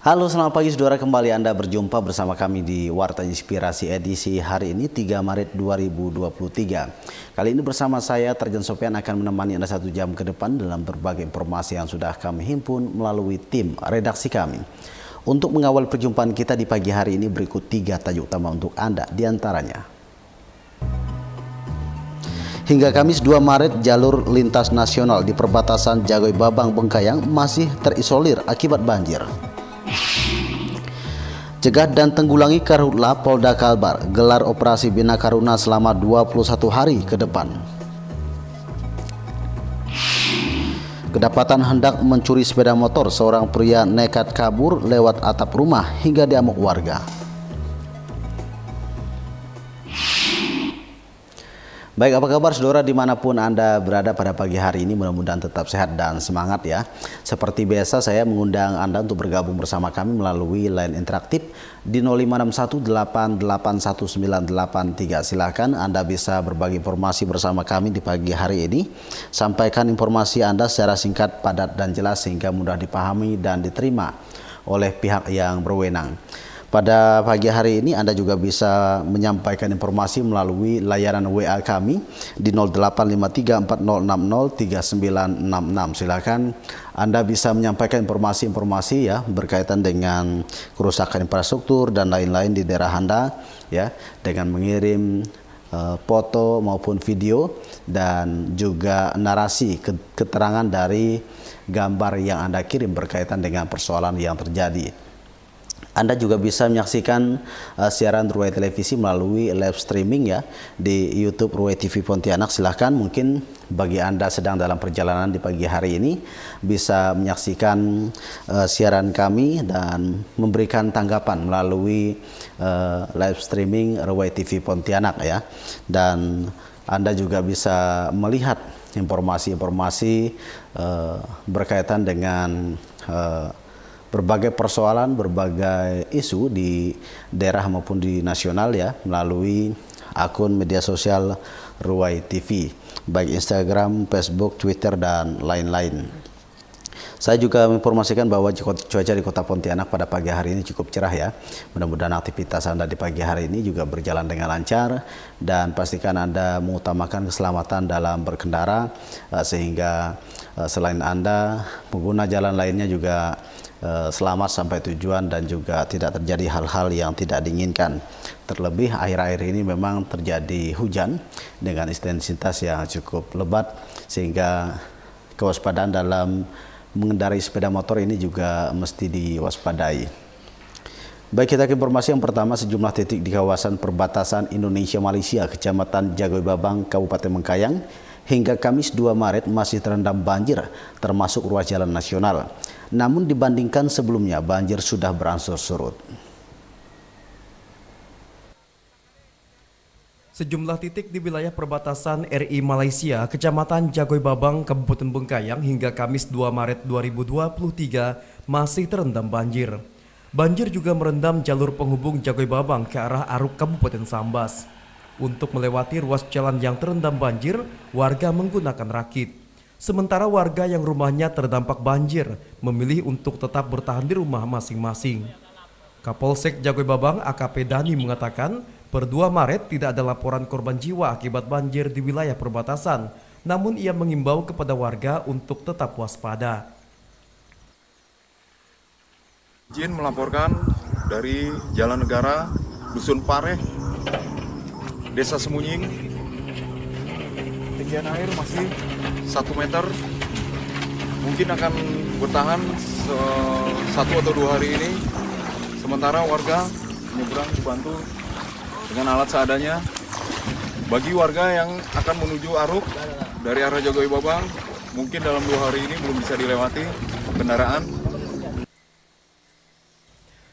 Halo, selamat pagi saudara. Kembali Anda berjumpa bersama kami di Warta Inspirasi edisi hari ini 3 Maret 2023. Kali ini bersama saya Terjen Sofian akan menemani Anda 1 jam ke depan dalam berbagai informasi yang sudah kami himpun melalui tim redaksi kami. Untuk mengawal perjumpaan kita di pagi hari ini berikut 3 tajuk utama untuk Anda, diantaranya. Hingga Kamis 2 Maret, jalur lintas nasional di perbatasan Jagoy Babang Bengkayang masih terisolir akibat banjir. Cegah dan tanggulangi Karhutla Polda Kalbar gelar operasi Bina Karuna selama 21 hari ke depan. Kedapatan hendak mencuri sepeda motor, seorang pria nekat kabur lewat atap rumah hingga diamuk warga. Baik, apa kabar saudara dimanapun Anda berada pada pagi hari ini, mudah-mudahan tetap sehat dan semangat ya. Seperti biasa saya mengundang Anda untuk bergabung bersama kami melalui line interaktif di 0561881983. Silakan Anda bisa berbagi informasi bersama kami di pagi hari ini. Sampaikan informasi Anda secara singkat, padat dan jelas sehingga mudah dipahami dan diterima oleh pihak yang berwenang. Pada pagi hari ini Anda juga bisa menyampaikan informasi melalui layanan WA kami di 085340603966. Silakan Anda bisa menyampaikan informasi-informasi ya berkaitan dengan kerusakan infrastruktur dan lain-lain di daerah Anda ya, dengan mengirim foto maupun video dan juga narasi keterangan dari gambar yang Anda kirim berkaitan dengan persoalan yang terjadi. Anda juga bisa menyaksikan siaran Ruwai Televisi melalui live streaming ya di YouTube Ruwai TV Pontianak. Silahkan, mungkin bagi Anda sedang dalam perjalanan di pagi hari ini bisa menyaksikan siaran kami dan memberikan tanggapan melalui live streaming Ruwai TV Pontianak ya. Dan Anda juga bisa melihat informasi-informasi berkaitan dengan berbagai persoalan, berbagai isu di daerah maupun di nasional ya melalui akun media sosial Ruwai TV, baik Instagram, Facebook, Twitter dan lain-lain. Saya juga menginformasikan bahwa cuaca di Kota Pontianak pada pagi hari ini cukup cerah ya. Mudah-mudahan aktivitas Anda di pagi hari ini juga berjalan dengan lancar dan pastikan Anda mengutamakan keselamatan dalam berkendara sehingga selain Anda, pengguna jalan lainnya juga selamat sampai tujuan dan juga tidak terjadi hal-hal yang tidak diinginkan. Terlebih akhir-akhir ini memang terjadi hujan dengan intensitas yang cukup lebat sehingga kewaspadaan dalam mengendarai sepeda motor ini juga mesti diwaspadai. Baik, kita ke informasi yang pertama. Sejumlah titik di kawasan perbatasan Indonesia-Malaysia, Kecamatan Jagoy Babang, Kabupaten Bengkayang, hingga Kamis 2 Maret masih terendam banjir, termasuk ruas jalan nasional. Namun dibandingkan sebelumnya, banjir sudah berangsur surut. Sejumlah titik di wilayah perbatasan RI Malaysia, Kecamatan Jagoy Babang, Kabupaten Bengkayang hingga Kamis 2 Maret 2023 masih terendam banjir. Banjir juga merendam jalur penghubung Jagoy Babang ke arah Aruk Kabupaten Sambas. Untuk melewati ruas jalan yang terendam banjir, warga menggunakan rakit. Sementara warga yang rumahnya terdampak banjir memilih untuk tetap bertahan di rumah masing-masing. Kapolsek Jagoy Babang AKP Dani mengatakan per 2 Maret tidak ada laporan korban jiwa akibat banjir di wilayah perbatasan, namun ia mengimbau kepada warga untuk tetap waspada. Izin melaporkan dari Jalan Negara, Dusun Pareh, Desa Semunying, ketinggian air masih 1 meter, mungkin akan bertahan 1 atau 2 hari ini. Sementara warga menyeberang dibantu dengan alat seadanya. Bagi warga yang akan menuju Aruk dari arah Jagoy Babang, mungkin dalam 2 hari ini belum bisa dilewati kendaraan.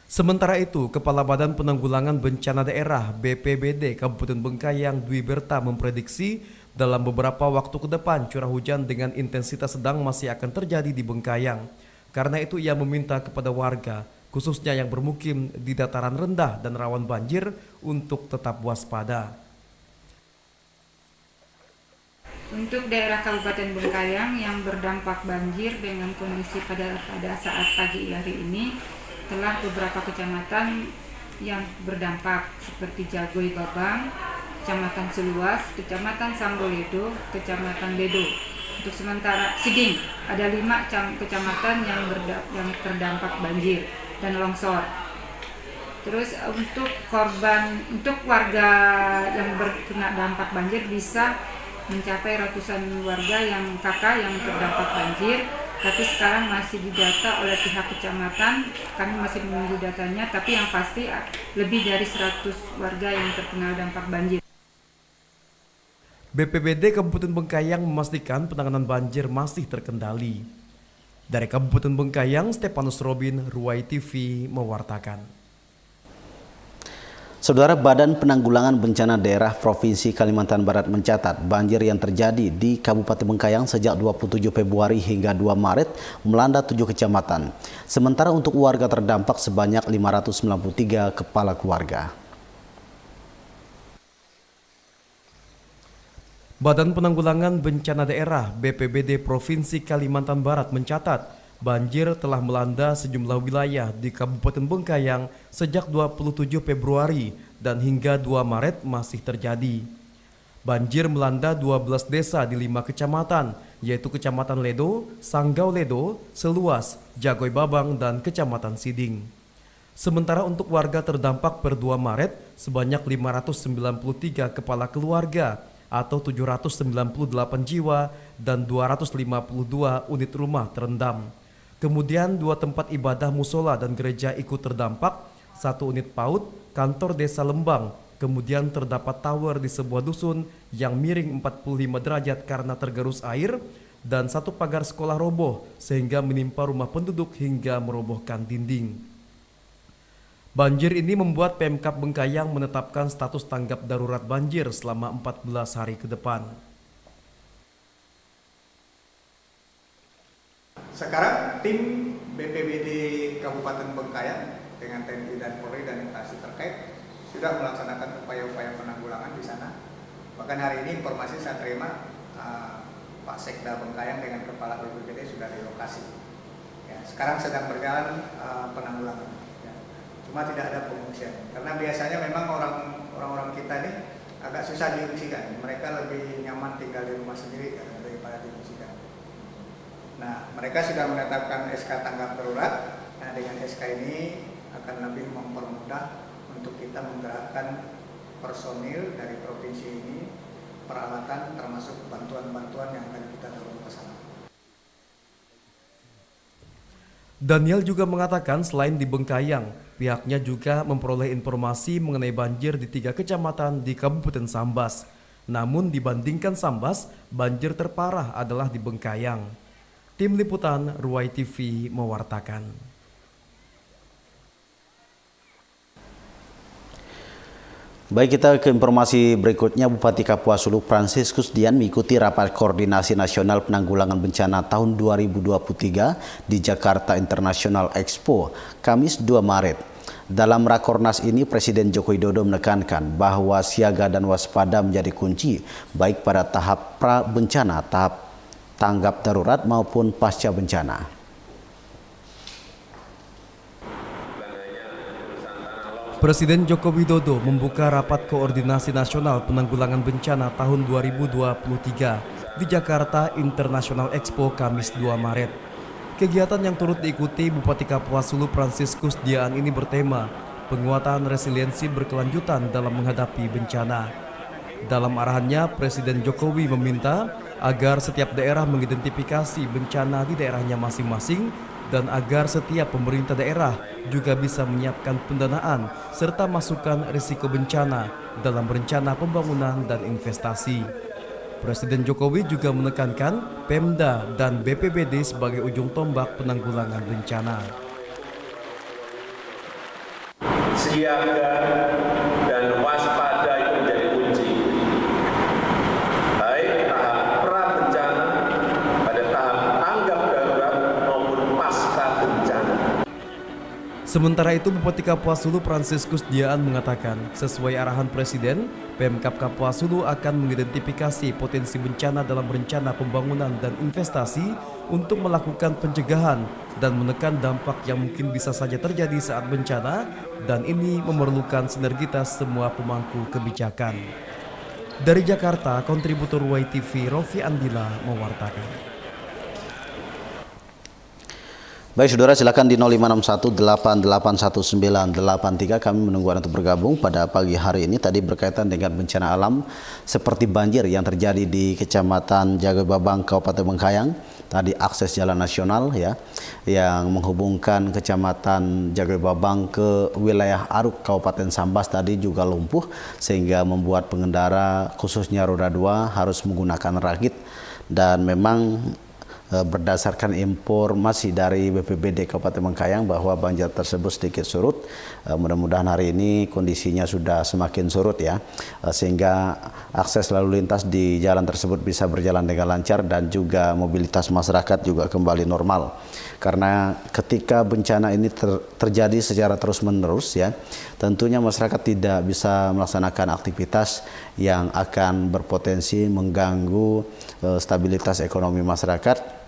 Sementara itu, Kepala Badan Penanggulangan Bencana Daerah BPBD Kabupaten Bengkayang Dwi Berta memprediksi dalam beberapa waktu ke depan curah hujan dengan intensitas sedang masih akan terjadi di Bengkayang. Karena itu ia meminta kepada warga, khususnya yang bermukim di dataran rendah dan rawan banjir, untuk tetap waspada. Untuk daerah Kabupaten Bengkayang yang berdampak banjir dengan kondisi pada saat pagi hari ini, telah beberapa kecamatan yang berdampak seperti Jagoi Babang, Kecamatan Seluas, Kecamatan Sanggoledo, Kecamatan Ledo. Untuk sementara Siding ada 5 kecamatan yang terdampak banjir dan longsor. Terus untuk warga yang terkena dampak banjir bisa mencapai ratusan warga yang terdampak banjir, tapi sekarang masih didata oleh pihak kecamatan. Kami masih menunggu datanya, tapi yang pasti lebih dari 100 warga yang terkena dampak banjir. BPBD Kabupaten Bengkayang memastikan penanganan banjir masih terkendali. Dari Kabupaten Bengkayang, Stefanus Robin, Ruai TV mewartakan. Saudara, Badan Penanggulangan Bencana Daerah Provinsi Kalimantan Barat mencatat banjir yang terjadi di Kabupaten Bengkayang sejak 27 Februari hingga 2 Maret melanda 7 kecamatan. Sementara untuk warga terdampak sebanyak 593 kepala keluarga. Badan Penanggulangan Bencana Daerah BPBD Provinsi Kalimantan Barat mencatat banjir telah melanda sejumlah wilayah di Kabupaten Bengkayang sejak 27 Februari dan hingga 2 Maret masih terjadi. Banjir melanda 12 desa di 5 kecamatan, yaitu Kecamatan Ledo, Sanggau Ledo, Seluas, Jagoi Babang, dan Kecamatan Siding. Sementara untuk warga terdampak per 2 Maret sebanyak 593 kepala keluarga atau 798 jiwa dan 252 unit rumah terendam. Kemudian 2 tempat ibadah musola dan gereja ikut terdampak, 1 unit PAUD, kantor desa Lembang, kemudian terdapat tower di sebuah dusun yang miring 45 derajat karena tergerus air, dan 1 pagar sekolah roboh sehingga menimpa rumah penduduk hingga merobohkan dinding. Banjir ini membuat Pemkab Bengkayang menetapkan status tanggap darurat banjir selama 14 hari ke depan. Sekarang tim BPBD Kabupaten Bengkayang dengan TNI dan Polri dan instansi terkait sudah melaksanakan upaya-upaya penanggulangan di sana. Bahkan hari ini informasi saya terima Pak Sekda Bengkayang dengan Kepala BPBD sudah di lokasi. Ya, sekarang sedang berjalan penanggulangan. Ya. Cuma tidak ada pengungsian karena biasanya memang orang-orang kita ini agak susah diungsikan. Mereka lebih nyaman tinggal di rumah sendiri daripada diungsikan. Nah, mereka sudah menetapkan SK tanggap darurat. Nah, dengan SK ini akan lebih mempermudah untuk kita menggerakkan personil dari provinsi ini, peralatan termasuk bantuan-bantuan yang akan kita dorong ke sana. Daniel juga mengatakan selain di Bengkayang, pihaknya juga memperoleh informasi mengenai banjir di 3 kecamatan di Kabupaten Sambas. Namun dibandingkan Sambas, banjir terparah adalah di Bengkayang. Tim Liputan Ruai TV mewartakan. Baik, kita ke informasi berikutnya. Bupati Kapuas Hulu Fransiskus Dian mengikuti rapat koordinasi nasional penanggulangan bencana tahun 2023 di Jakarta International Expo, Kamis 2 Maret. Dalam rakornas ini, Presiden Joko Widodo menekankan bahwa siaga dan waspada menjadi kunci baik pada tahap pra-bencana, tahap tanggap darurat maupun pasca bencana. Presiden Joko Widodo membuka rapat koordinasi nasional penanggulangan bencana tahun 2023 di Jakarta International Expo Kamis 2 Maret. Kegiatan yang turut diikuti Bupati Kapuas Hulu Fransiskus Dian ini bertema penguatan resiliensi berkelanjutan dalam menghadapi bencana. Dalam arahannya, Presiden Jokowi meminta agar setiap daerah mengidentifikasi bencana di daerahnya masing-masing dan agar setiap pemerintah daerah juga bisa menyiapkan pendanaan serta masukan risiko bencana dalam rencana pembangunan dan investasi. Presiden Jokowi juga menekankan Pemda dan BPBD sebagai ujung tombak penanggulangan bencana. Siaga dan waspada itu menjadi kunci. Baik tahap pra-bencana, pada tahap tanggap darurat maupun pasca bencana. Sementara itu, Bupati Kapuas Hulu Fransiskus Diaan mengatakan, sesuai arahan Presiden, Pemkab Kapuas Hulu akan mengidentifikasi potensi bencana dalam rencana pembangunan dan investasi untuk melakukan pencegahan dan menekan dampak yang mungkin bisa saja terjadi saat bencana, dan ini memerlukan sinergitas semua pemangku kebijakan. Dari Jakarta, kontributor YTV Rofi Andila mewartakan. Baik saudara, silakan di 0561881983 kami menunggu Anda untuk bergabung pada pagi hari ini. Tadi berkaitan dengan bencana alam seperti banjir yang terjadi di Kecamatan Jagoy Babang, Kabupaten Bengkayang. Tadi akses jalan nasional ya yang menghubungkan Kecamatan Jagoy Babang ke wilayah Aruk, Kabupaten Sambas tadi juga lumpuh sehingga membuat pengendara khususnya roda 2 harus menggunakan rakit, dan memang berdasarkan informasi dari BPBD Kabupaten Bengkayang bahwa banjir tersebut sedikit surut. Mudah-mudahan hari ini kondisinya sudah semakin surut ya, sehingga akses lalu lintas di jalan tersebut bisa berjalan dengan lancar dan juga mobilitas masyarakat juga kembali normal. Karena ketika bencana ini terjadi secara terus-menerus ya, tentunya masyarakat tidak bisa melaksanakan aktivitas yang akan berpotensi mengganggu stabilitas ekonomi masyarakat.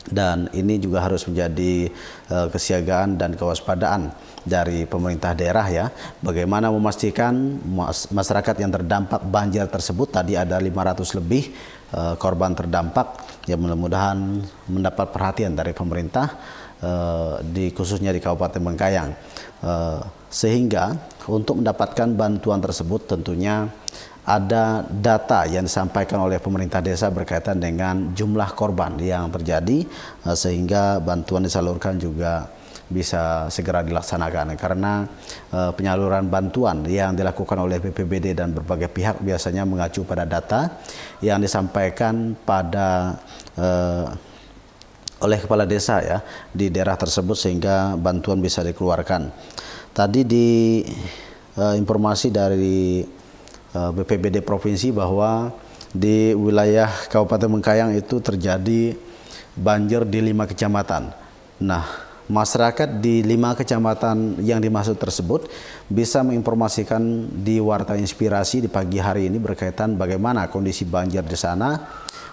Dan ini juga harus menjadi kesiagaan dan kewaspadaan dari pemerintah daerah ya. Bagaimana memastikan masyarakat yang terdampak banjir tersebut, tadi ada 500 lebih korban terdampak, yang mudah-mudahan mendapat perhatian dari pemerintah khususnya di Kabupaten Bengkayang. Sehingga untuk mendapatkan bantuan tersebut tentunya ada data yang disampaikan oleh pemerintah desa berkaitan dengan jumlah korban yang terjadi, sehingga bantuan disalurkan juga bisa segera dilaksanakan. Karena penyaluran bantuan yang dilakukan oleh BPBD dan berbagai pihak biasanya mengacu pada data yang disampaikan oleh kepala desa ya di daerah tersebut, sehingga bantuan bisa dikeluarkan. Tadi di informasi dari BPBD Provinsi bahwa di wilayah Kabupaten Bengkayang itu terjadi banjir di 5 kecamatan. Nah, masyarakat di 5 kecamatan yang dimaksud tersebut bisa menginformasikan di Warta Inspirasi di pagi hari ini berkaitan bagaimana kondisi banjir di sana,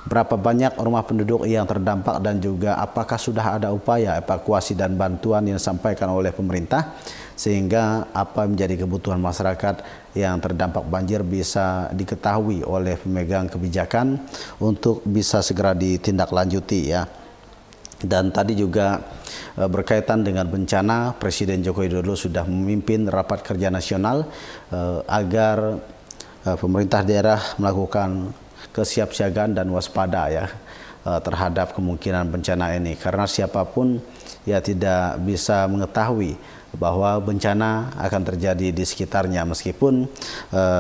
berapa banyak rumah penduduk yang terdampak, dan juga apakah sudah ada upaya evakuasi dan bantuan yang disampaikan oleh pemerintah, sehingga apa menjadi kebutuhan masyarakat yang terdampak banjir bisa diketahui oleh pemegang kebijakan untuk bisa segera ditindaklanjuti ya. Dan tadi juga berkaitan dengan bencana, Presiden Joko Widodo sudah memimpin rapat kerja nasional agar pemerintah daerah melakukan kesiapsiagaan dan waspada ya terhadap kemungkinan bencana ini, karena siapapun ya tidak bisa mengetahui bahwa bencana akan terjadi di sekitarnya, meskipun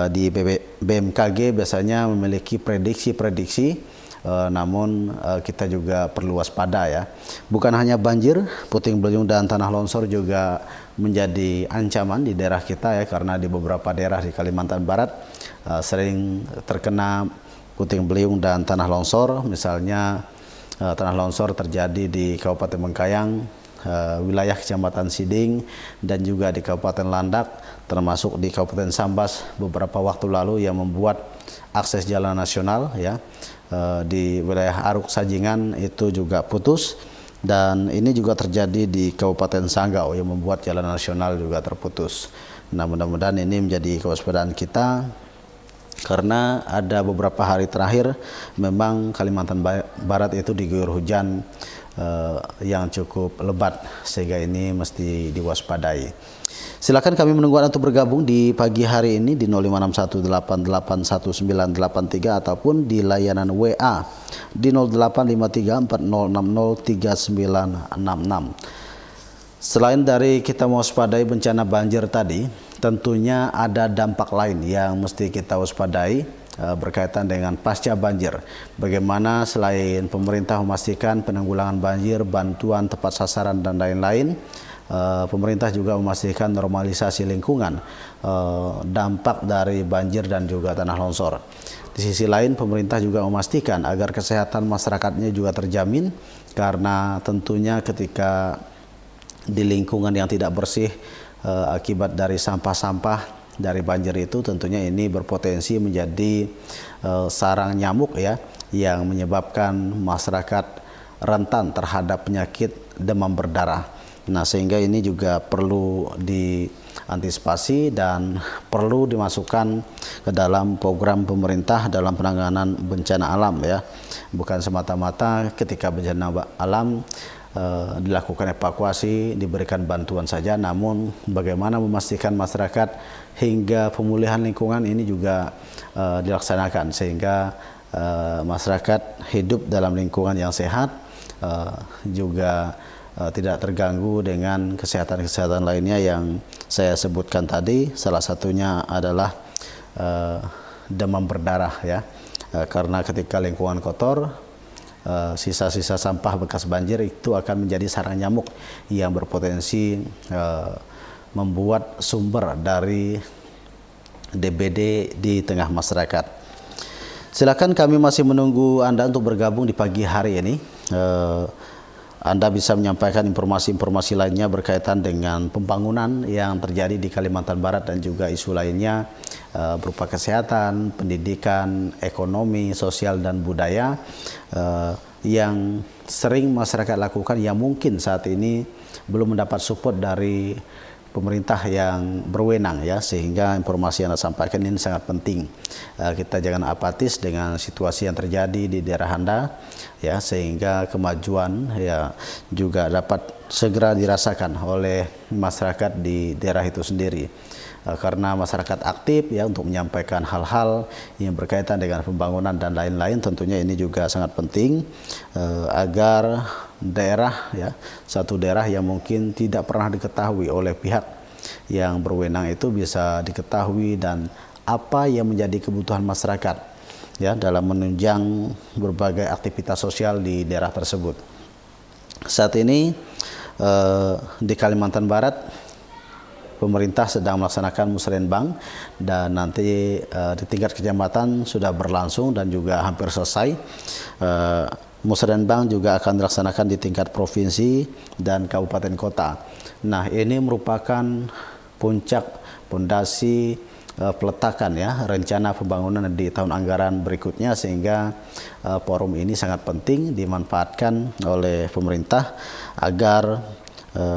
di BMKG biasanya memiliki prediksi-prediksi, namun kita juga perlu waspada ya. Bukan hanya banjir, puting beliung dan tanah longsor juga menjadi ancaman di daerah kita ya, karena di beberapa daerah di Kalimantan Barat sering terkena puting beliung dan tanah longsor. Misalnya tanah longsor terjadi di Kabupaten Bengkayang, wilayah Kecamatan Siding, dan juga di Kabupaten Landak, termasuk di Kabupaten Sambas beberapa waktu lalu, yang membuat akses jalan nasional ya di wilayah Aruk Sajingan itu juga putus, dan ini juga terjadi di Kabupaten Sanggau yang membuat jalan nasional juga terputus. Nah, mudah-mudahan ini menjadi kewaspadaan kita, karena ada beberapa hari terakhir memang Kalimantan Barat itu diguyur hujan yang cukup lebat, sehingga ini mesti diwaspadai. Silakan kami menunggu Anda untuk bergabung di pagi hari ini di 0561881983 ataupun di layanan WA di 085340603966. Selain dari kita mewaspadai bencana banjir tadi, tentunya ada dampak lain yang mesti kita waspadai berkaitan dengan pasca banjir. Bagaimana selain pemerintah memastikan penanggulangan banjir, bantuan tepat sasaran dan lain-lain, pemerintah juga memastikan normalisasi lingkungan dampak dari banjir dan juga tanah longsor. Di sisi lain, pemerintah juga memastikan agar kesehatan masyarakatnya juga terjamin, karena tentunya ketika di lingkungan yang tidak bersih akibat dari sampah-sampah dari banjir itu, tentunya ini berpotensi menjadi sarang nyamuk ya, yang menyebabkan masyarakat rentan terhadap penyakit demam berdarah. Nah, sehingga ini juga perlu diantisipasi dan perlu dimasukkan ke dalam program pemerintah dalam penanganan bencana alam ya. Bukan semata-mata ketika bencana alam dilakukan evakuasi, diberikan bantuan saja, namun bagaimana memastikan masyarakat hingga pemulihan lingkungan ini juga dilaksanakan sehingga masyarakat hidup dalam lingkungan yang sehat, juga tidak terganggu dengan kesehatan-kesehatan lainnya yang saya sebutkan tadi. Salah satunya adalah demam berdarah ya, karena ketika lingkungan kotor, sisa-sisa sampah bekas banjir itu akan menjadi sarang nyamuk yang berpotensi membuat sumber dari DBD di tengah masyarakat. Silakan, kami masih menunggu Anda untuk bergabung di pagi hari ini. Anda bisa menyampaikan informasi-informasi lainnya berkaitan dengan pembangunan yang terjadi di Kalimantan Barat dan juga isu lainnya berupa kesehatan, pendidikan, ekonomi, sosial, dan budaya yang sering masyarakat lakukan yang mungkin saat ini belum mendapat support dari pemerintah yang berwenang ya, sehingga informasi yang Anda sampaikan ini sangat penting. Kita jangan apatis dengan situasi yang terjadi di daerah Anda ya, sehingga kemajuan ya juga dapat segera dirasakan oleh masyarakat di daerah itu sendiri. Karena masyarakat aktif ya untuk menyampaikan hal-hal yang berkaitan dengan pembangunan dan lain-lain, tentunya ini juga sangat penting agar daerah ya, satu daerah yang mungkin tidak pernah diketahui oleh pihak yang berwenang itu bisa diketahui dan apa yang menjadi kebutuhan masyarakat ya dalam menunjang berbagai aktivitas sosial di daerah tersebut. Saat ini di Kalimantan Barat pemerintah sedang melaksanakan musrenbang dan nanti di tingkat kecamatan sudah berlangsung dan juga hampir selesai. Musrenbang juga akan dilaksanakan di tingkat provinsi dan kabupaten kota. Nah, ini merupakan puncak pondasi peletakan ya rencana pembangunan di tahun anggaran berikutnya, sehingga forum ini sangat penting dimanfaatkan oleh pemerintah agar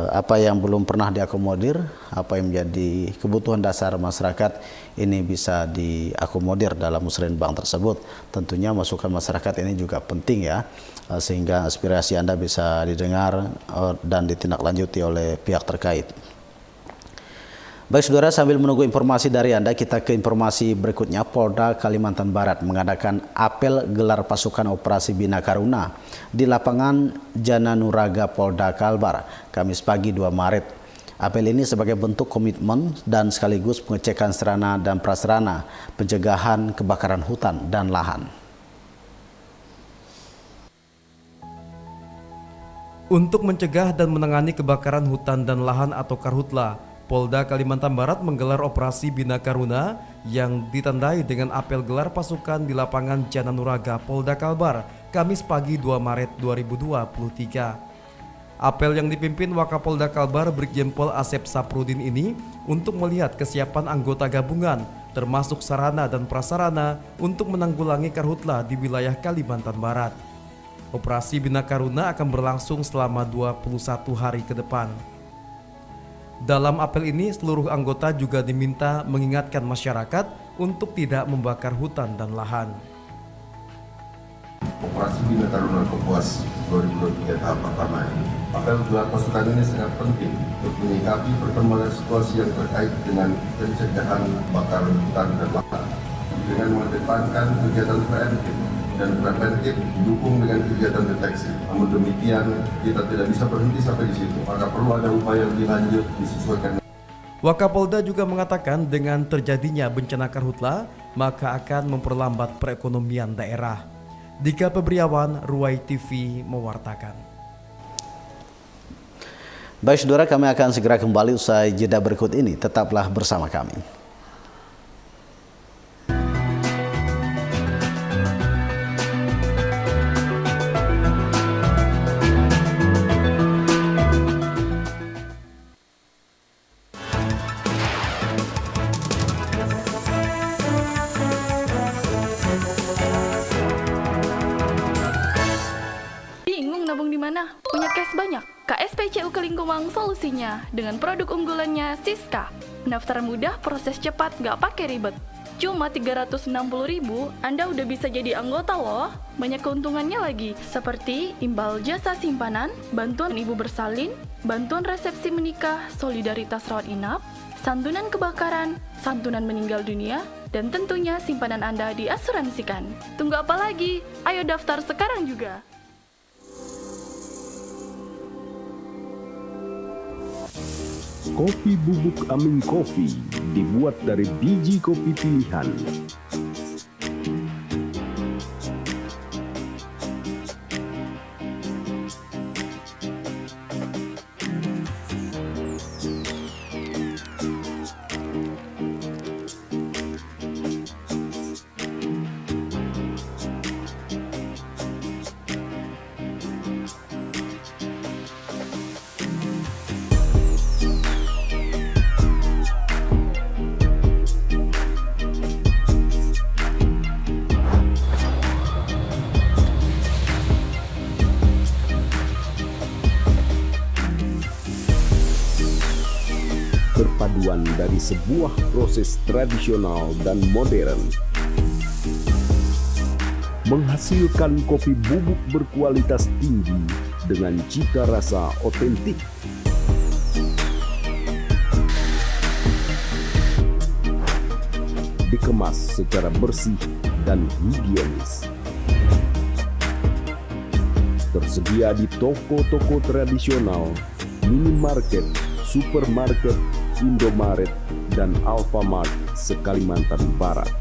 apa yang belum pernah diakomodir, apa yang menjadi kebutuhan dasar masyarakat ini bisa diakomodir dalam musrenbang tersebut. Tentunya masukan masyarakat ini juga penting ya, sehingga aspirasi Anda bisa didengar dan ditindaklanjuti oleh pihak terkait. Baik saudara, sambil menunggu informasi dari Anda, kita ke informasi berikutnya. Polda Kalimantan Barat mengadakan apel gelar pasukan operasi Bina Karuna di lapangan Jananuraga Polda Kalbar, Kamis pagi 2 Maret. Apel ini sebagai bentuk komitmen dan sekaligus pengecekan sarana dan prasarana pencegahan kebakaran hutan dan lahan. Untuk mencegah dan menangani kebakaran hutan dan lahan atau Karhutla, Polda Kalimantan Barat menggelar operasi Bina Karuna yang ditandai dengan apel gelar pasukan di lapangan Jananuraga Polda Kalbar, Kamis pagi 2 Maret 2023. Apel yang dipimpin Wakapolda Kalbar Brigjen Pol Asep Saprudin ini untuk melihat kesiapan anggota gabungan, termasuk sarana dan prasarana untuk menanggulangi karhutla di wilayah Kalimantan Barat. Operasi Bina Karuna akan berlangsung selama 21 hari ke depan. Dalam apel ini, seluruh anggota juga diminta mengingatkan masyarakat untuk tidak membakar hutan dan lahan. Operasi Bina Karuna Kapuas 2023 tahap pertama ini, apel gelar pasukan ini sangat penting untuk menyikapi perkembangan situasi yang terkait dengan pencegahan kebakaran hutan dan lahan dengan mengedepankan kegiatan preventif dan preventif didukung dengan kegiatan deteksi. Namun demikian, kita tidak bisa berhenti sampai di situ. Maka perlu ada upaya lebih lanjut disesuaikan. Wakapolda juga mengatakan dengan terjadinya bencana karhutla, maka akan memperlambat perekonomian daerah. Dika Pebriawan, Ruai TV mewartakan. Baik saudara, kami akan segera kembali usai jeda berikut ini. Tetaplah bersama kami. Sukses banyak, KSPCU Kelingkumang solusinya dengan produk unggulannya Siska. Pendaftaran mudah, proses cepat, nggak pakai ribet. Cuma 360.000, Anda udah bisa jadi anggota loh. Banyak keuntungannya lagi, seperti imbal jasa simpanan, bantuan ibu bersalin, bantuan resepsi menikah, solidaritas rawat inap, santunan kebakaran, santunan meninggal dunia, dan tentunya simpanan Anda diasuransikan. Tunggu apa lagi? Ayo daftar sekarang juga. Kopi bubuk Amin Coffee dibuat dari biji kopi pilihan. Perpaduan dari sebuah proses tradisional dan modern menghasilkan kopi bubuk berkualitas tinggi dengan cita rasa otentik. Dikemas secara bersih dan higienis. Tersedia di toko-toko tradisional, minimarket, supermarket, Indomaret, dan Alfamart se-Kalimantan Barat.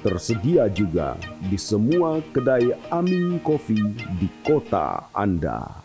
Tersedia juga di semua kedai Amin Coffee di kota Anda.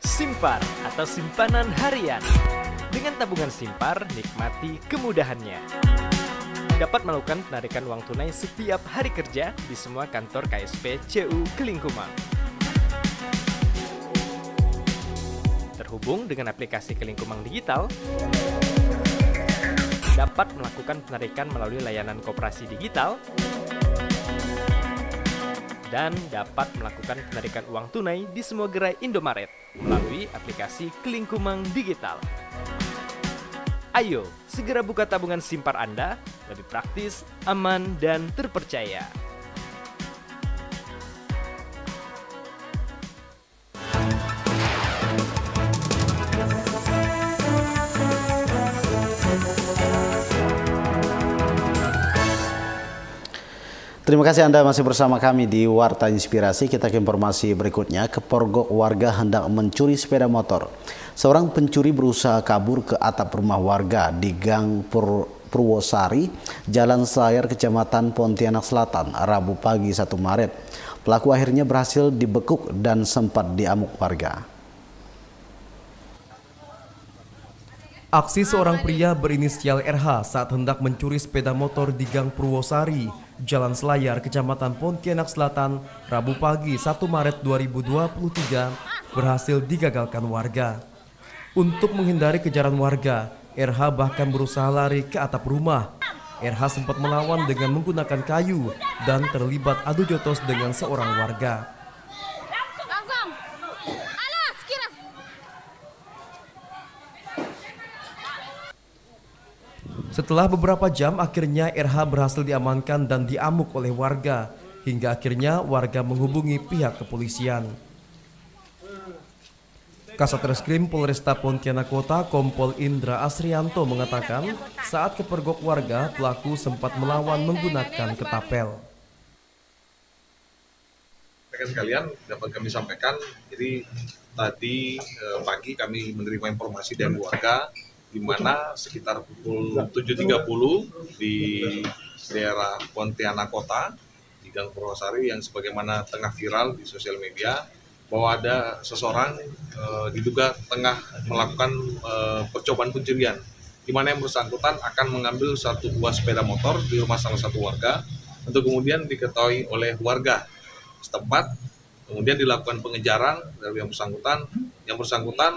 Simpar atau simpanan harian. Dengan tabungan Simpar, nikmati kemudahannya. Dapat melakukan penarikan uang tunai setiap hari kerja di semua kantor KSP CU Kelingkumang. terhubung dengan aplikasi Kelingkumang Digital, dapat melakukan penarikan melalui layanan koperasi digital, dan dapat melakukan penarikan uang tunai di semua gerai Indomaret melalui aplikasi Kelingkumang Digital. Ayo, segera buka tabungan Simpar Anda, lebih praktis, aman, dan terpercaya. Terima kasih Anda masih bersama kami di Warta Inspirasi. Kita ke informasi berikutnya. Kepergok warga hendak mencuri sepeda motor. Seorang pencuri berusaha kabur ke atap rumah warga di Gang Purwosari, Jalan Selayar, Kecamatan Pontianak Selatan, Rabu pagi 1 Maret. Pelaku akhirnya berhasil dibekuk dan sempat diamuk warga. Aksi seorang pria berinisial RH saat hendak mencuri sepeda motor di Gang Purwosari, Jalan Selayar, Kecamatan Pontianak Selatan, Rabu pagi 1 Maret 2023 berhasil digagalkan warga. Untuk menghindari kejaran warga, RH bahkan berusaha lari ke atap rumah. RH sempat melawan dengan menggunakan kayu dan terlibat adu jotos dengan seorang warga. Setelah beberapa jam, akhirnya RH berhasil diamankan dan diamuk oleh warga, hingga akhirnya warga menghubungi pihak kepolisian. Kasat Reskrim Polresta Pontianak Kota Kompol Indra Asrianto mengatakan saat kepergok warga, pelaku sempat melawan menggunakan ketapel. Rekan sekalian, dapat kami sampaikan, jadi tadi pagi kami menerima informasi dari warga di mana sekitar pukul 7.30 di daerah Pontianak Kota di Gang Purwosari yang sebagaimana tengah viral di sosial media bahwa ada seseorang diduga tengah melakukan percobaan pencurian di mana yang bersangkutan akan mengambil satu buah sepeda motor di rumah salah satu warga untuk kemudian diketahui oleh warga setempat. Kemudian dilakukan pengejaran dari yang bersangkutan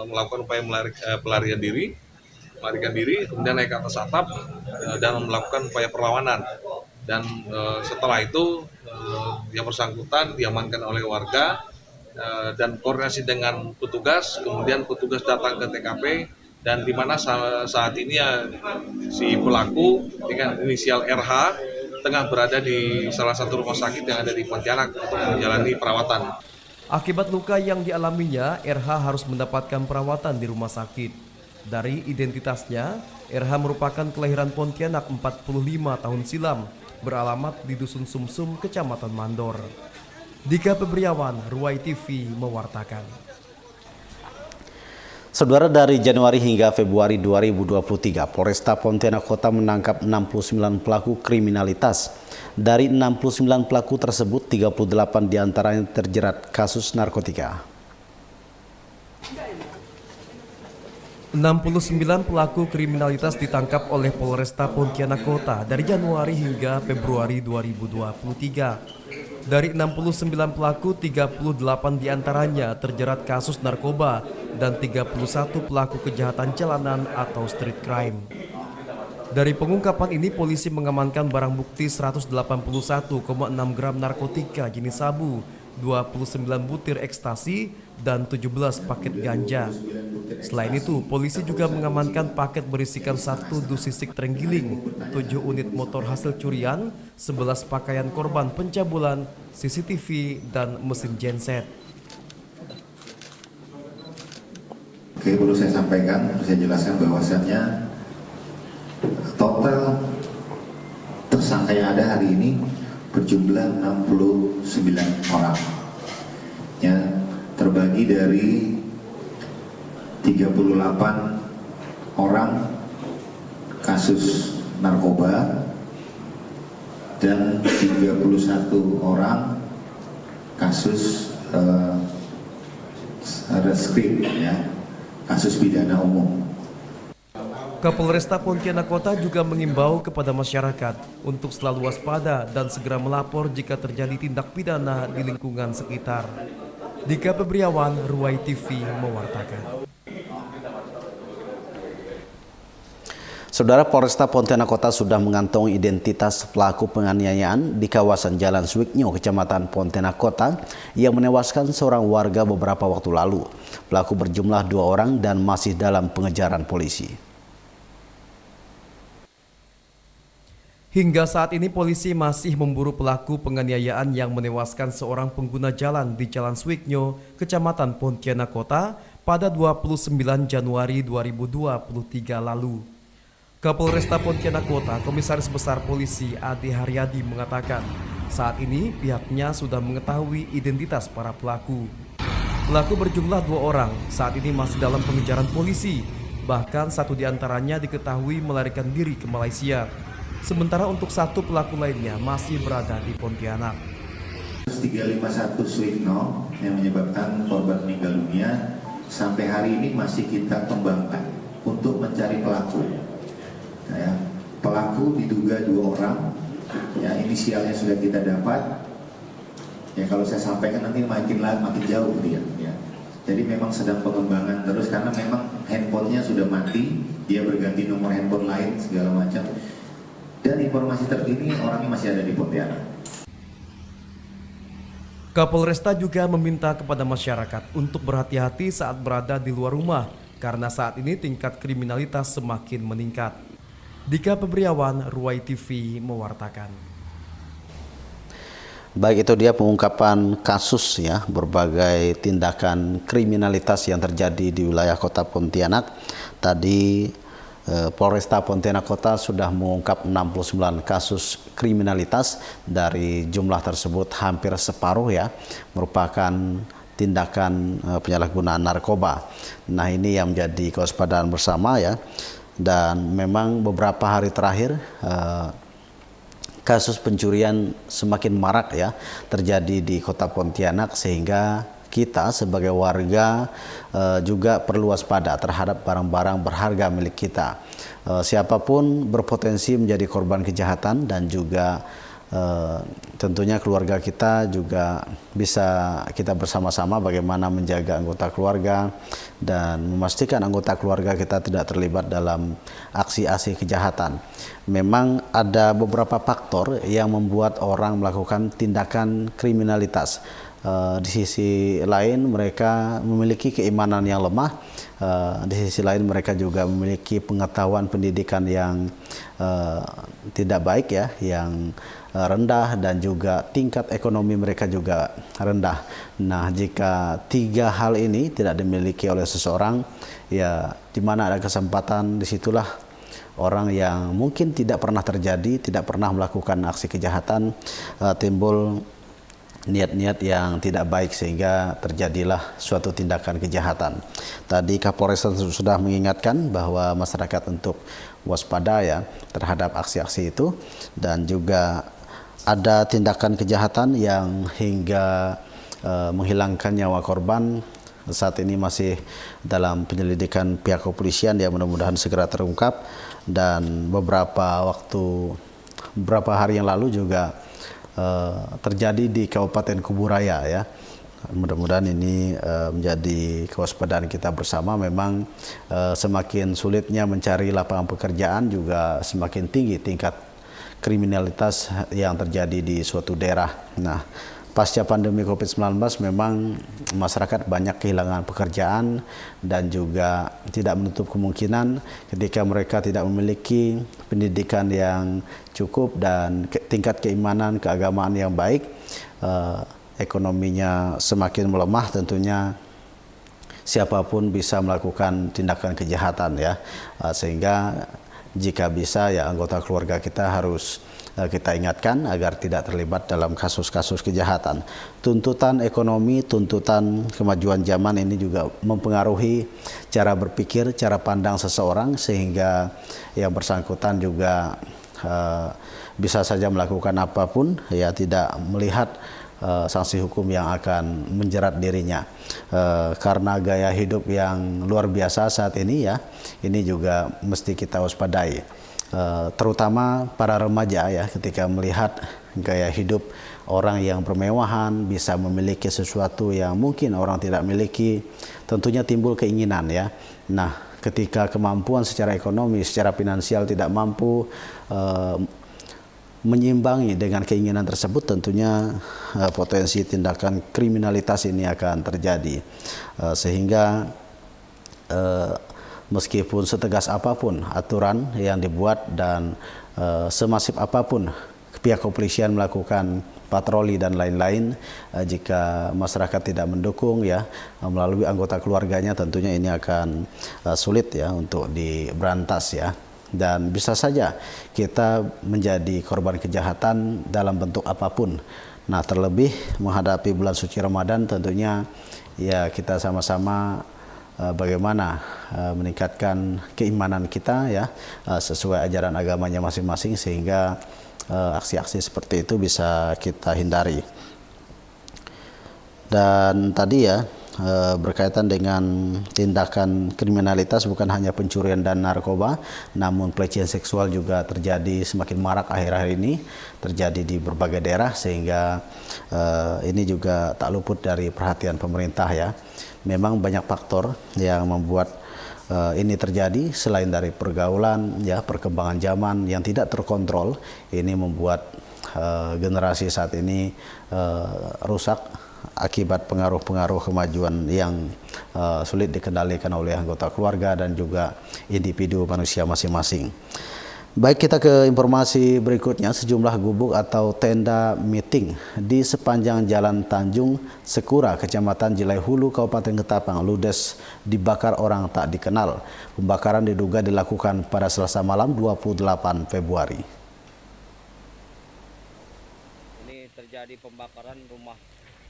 melakukan upaya melarikan diri, kemudian naik ke atas atap dan melakukan upaya perlawanan. Dan setelah itu yang bersangkutan diamankan oleh warga dan koordinasi dengan petugas, kemudian petugas datang ke TKP dan di mana saat ini ya, si pelaku dengan inisial RH tengah berada di salah satu rumah sakit yang ada di Pontianak untuk menjalani perawatan. Akibat luka yang dialaminya, RH harus mendapatkan perawatan di rumah sakit. Dari identitasnya, RH merupakan kelahiran Pontianak 45 tahun silam, beralamat di Dusun Sumsum, Kecamatan Mandor. Dika Febriawan, Ruai TV mewartakan. Saudara, dari Januari hingga Februari 2023, Polresta Pontianak Kota menangkap 69 pelaku kriminalitas. Dari 69 pelaku tersebut, 38 diantaranya terjerat kasus narkotika. 69 pelaku kriminalitas ditangkap oleh Polresta Pontianak Kota dari Januari hingga Februari 2023. Dari 69 pelaku, 38 diantaranya terjerat kasus narkoba dan 31 pelaku kejahatan jalanan atau street crime. Dari pengungkapan ini, polisi mengamankan barang bukti 181,6 gram narkotika jenis sabu, 29 butir ekstasi, dan 17 paket ganja. Selain itu, polisi juga mengamankan paket berisikan 1 dus sisik terenggiling, 7 unit motor hasil curian, 11 pakaian korban pencabulan, CCTV, dan mesin genset. Oke, perlu saya sampaikan, saya jelaskan bahwasannya total tersangka yang ada hari ini berjumlah 69 orang. Ya, terbagi dari 38 orang kasus narkoba dan 31 orang kasus reskrim, ya, kasus pidana umum. Kapolresta Pontianak Kota juga mengimbau kepada masyarakat untuk selalu waspada dan segera melapor jika terjadi tindak pidana di lingkungan sekitar. Dika Febriawan, Ruai TV mewartakan. Saudara, Polresta Pontianak Kota sudah mengantongi identitas pelaku penganiayaan di kawasan Jalan Swiknyo, Kecamatan Pontianak Kota yang menewaskan seorang warga beberapa waktu lalu. Pelaku berjumlah 2 orang dan masih dalam pengejaran polisi. Hingga saat ini polisi masih memburu pelaku penganiayaan yang menewaskan seorang pengguna jalan di Jalan Swiknyo, Kecamatan Pontianak Kota pada 29 Januari 2023 lalu. Kapolresta Pontianak Kota, Komisaris Besar Polisi Ade Haryadi mengatakan, saat ini pihaknya sudah mengetahui identitas para pelaku. Pelaku berjumlah 2 orang, saat ini masih dalam pengejaran polisi. Bahkan satu di antaranya diketahui melarikan diri ke Malaysia. Sementara untuk satu pelaku lainnya masih berada di Pontianak. 351 Swikno yang menyebabkan korban meninggal dunia sampai hari ini masih kita kembangkan untuk mencari pelaku. Nah, ya, pelaku diduga 2 orang, ya, inisialnya sudah kita dapat. Ya, kalau saya sampaikan nanti makin jauh dia. Ya. Jadi memang sedang pengembangan terus karena memang handphonenya sudah mati, dia berganti nomor handphone lain segala macam. Dan informasi terkini orangnya masih ada di Pontianak. Kapolresta juga meminta kepada masyarakat untuk berhati-hati saat berada di luar rumah karena saat ini tingkat kriminalitas semakin meningkat. Dika Pebriawan, Ruai TV mewartakan. Baik, itu dia pengungkapan kasus ya, berbagai tindakan kriminalitas yang terjadi di wilayah Kota Pontianak. Tadi Polresta Pontianak Kota sudah mengungkap 69 kasus kriminalitas. Dari jumlah tersebut hampir separuh ya merupakan tindakan penyalahgunaan narkoba. Nah, ini yang menjadi kewaspadaan bersama ya. Dan memang beberapa hari terakhir kasus pencurian semakin marak ya terjadi di Kota Pontianak, sehingga kita sebagai warga juga perlu waspada terhadap barang-barang berharga milik kita. Siapapun berpotensi menjadi korban kejahatan, dan juga tentunya keluarga kita juga bisa kita bersama-sama bagaimana menjaga anggota keluarga dan memastikan anggota keluarga kita tidak terlibat dalam aksi-aksi kejahatan. Memang ada beberapa faktor yang membuat orang melakukan tindakan kriminalitas. Di sisi lain mereka memiliki keimanan yang lemah, di sisi lain mereka juga memiliki pengetahuan pendidikan yang tidak baik ya, yang rendah, dan juga tingkat ekonomi mereka juga rendah. Nah, jika 3 hal ini tidak dimiliki oleh seseorang, ya di mana ada kesempatan, disitulah orang yang mungkin tidak pernah terjadi, tidak pernah melakukan aksi kejahatan, timbul niat-niat yang tidak baik sehingga terjadilah suatu tindakan kejahatan. Tadi Kapolres sudah mengingatkan bahwa masyarakat untuk waspada ya terhadap aksi-aksi itu, dan juga ada tindakan kejahatan yang hingga menghilangkan nyawa korban. Saat ini masih dalam penyelidikan pihak kepolisian, ya mudah-mudahan segera terungkap. Dan beberapa hari yang lalu juga terjadi di Kabupaten Kuburaya ya. Mudah-mudahan ini menjadi kewaspadaan kita bersama. Memang semakin sulitnya mencari lapangan pekerjaan, juga semakin tinggi tingkat kriminalitas yang terjadi di suatu daerah. Nah, pasca pandemi COVID-19 memang masyarakat banyak kehilangan pekerjaan, dan juga tidak menutup kemungkinan ketika mereka tidak memiliki pendidikan yang cukup dan tingkat keimanan keagamaan yang baik, ekonominya semakin melemah, tentunya siapapun bisa melakukan tindakan kejahatan ya. Sehingga jika bisa ya anggota keluarga kita harus kita ingatkan agar tidak terlibat dalam kasus-kasus kejahatan. Tuntutan ekonomi, tuntutan kemajuan zaman ini juga mempengaruhi cara berpikir, cara pandang seseorang, sehingga yang bersangkutan juga bisa saja melakukan apapun, ya tidak melihat sanksi hukum yang akan menjerat dirinya. Karena gaya hidup yang luar biasa saat ini ya, ini juga mesti kita waspadai. Terutama para remaja ya, ketika melihat gaya hidup orang yang bermewahan, bisa memiliki sesuatu yang mungkin orang tidak miliki, tentunya timbul keinginan ya. Nah, ketika kemampuan secara ekonomi, secara finansial tidak mampu menyimbangi dengan keinginan tersebut, tentunya potensi tindakan kriminalitas ini akan terjadi. Sehingga meskipun setegas apapun aturan yang dibuat dan semasif apapun pihak kepolisian melakukan patroli dan lain-lain, jika masyarakat tidak mendukung ya melalui anggota keluarganya, tentunya ini akan sulit ya untuk diberantas ya, dan bisa saja kita menjadi korban kejahatan dalam bentuk apapun. Nah, terlebih menghadapi bulan suci Ramadan, tentunya ya kita sama-sama bagaimana meningkatkan keimanan kita ya sesuai ajaran agamanya masing-masing, sehingga aksi-aksi seperti itu bisa kita hindari. Dan tadi ya berkaitan dengan tindakan kriminalitas, bukan hanya pencurian dan narkoba, namun pelecehan seksual juga terjadi semakin marak akhir-akhir ini, terjadi di berbagai daerah, sehingga ini juga tak luput dari perhatian pemerintah ya. Memang banyak faktor yang membuat ini terjadi, selain dari pergaulan ya, perkembangan zaman yang tidak terkontrol. Ini membuat generasi saat ini rusak akibat pengaruh-pengaruh kemajuan yang sulit dikendalikan oleh anggota keluarga dan juga individu manusia masing-masing. Baik, kita ke informasi berikutnya. Sejumlah gubuk atau tenda meeting di sepanjang Jalan Tanjung Sekura, Kecamatan Jelai Hulu, Kabupaten Ketapang, ludes dibakar orang tak dikenal. Pembakaran diduga dilakukan pada Selasa malam 28 Februari. Ini terjadi pembakaran rumah.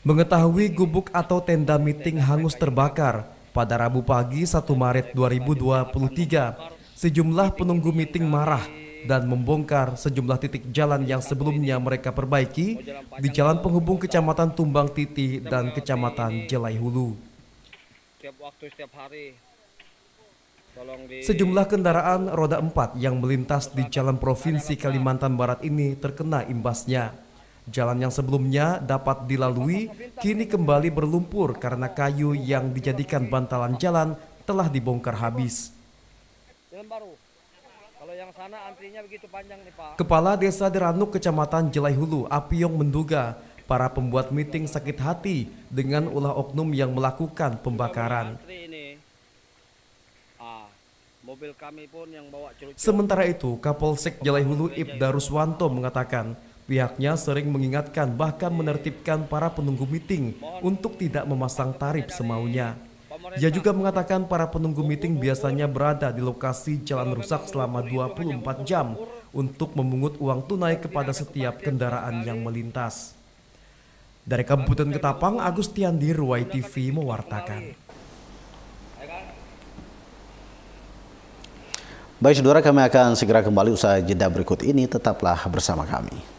Mengetahui gubuk atau tenda meeting hangus terbakar pada Rabu pagi 1 Maret 2023, sejumlah penunggu meeting marah dan membongkar sejumlah titik jalan yang sebelumnya mereka perbaiki di jalan penghubung Kecamatan Tumbang Titi dan Kecamatan Jelai Hulu. Sejumlah kendaraan roda 4 yang melintas di jalan Provinsi Kalimantan Barat ini terkena imbasnya. Jalan yang sebelumnya dapat dilalui kini kembali berlumpur karena kayu yang dijadikan bantalan jalan telah dibongkar habis. Kalau yang sana antrinya begitu panjang nih, Pak. Kepala Desa Deranuk Kecamatan Jelai Hulu, Apiong, menduga para pembuat meeting sakit hati dengan ulah oknum yang melakukan pembakaran. Mobil kami pun yang bawa celuc. Sementara itu, Kapolsek Jelai Hulu Ibda Ruswanto mengatakan pihaknya sering mengingatkan bahkan menertibkan para penunggu meeting untuk tidak memasang tarif semaunya. Ia juga mengatakan para penunggu meeting biasanya berada di lokasi jalan rusak selama 24 jam untuk memungut uang tunai kepada setiap kendaraan yang melintas. Dari Kabupaten Ketapang, Agustiandi, Ruai TV mewartakan. Baik saudara, kami akan segera kembali usai jeda berikut ini. Tetaplah bersama kami.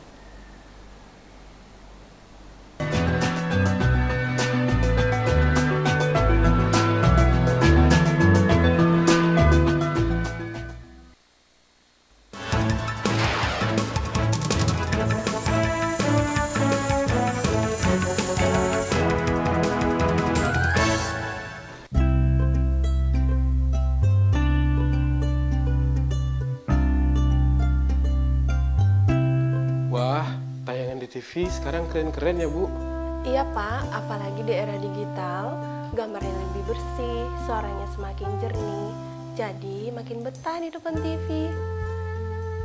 TV sekarang keren-keren ya, Bu? Iya, Pak. Apalagi di era digital, gambarnya lebih bersih, suaranya semakin jernih, jadi makin betah di depan TV.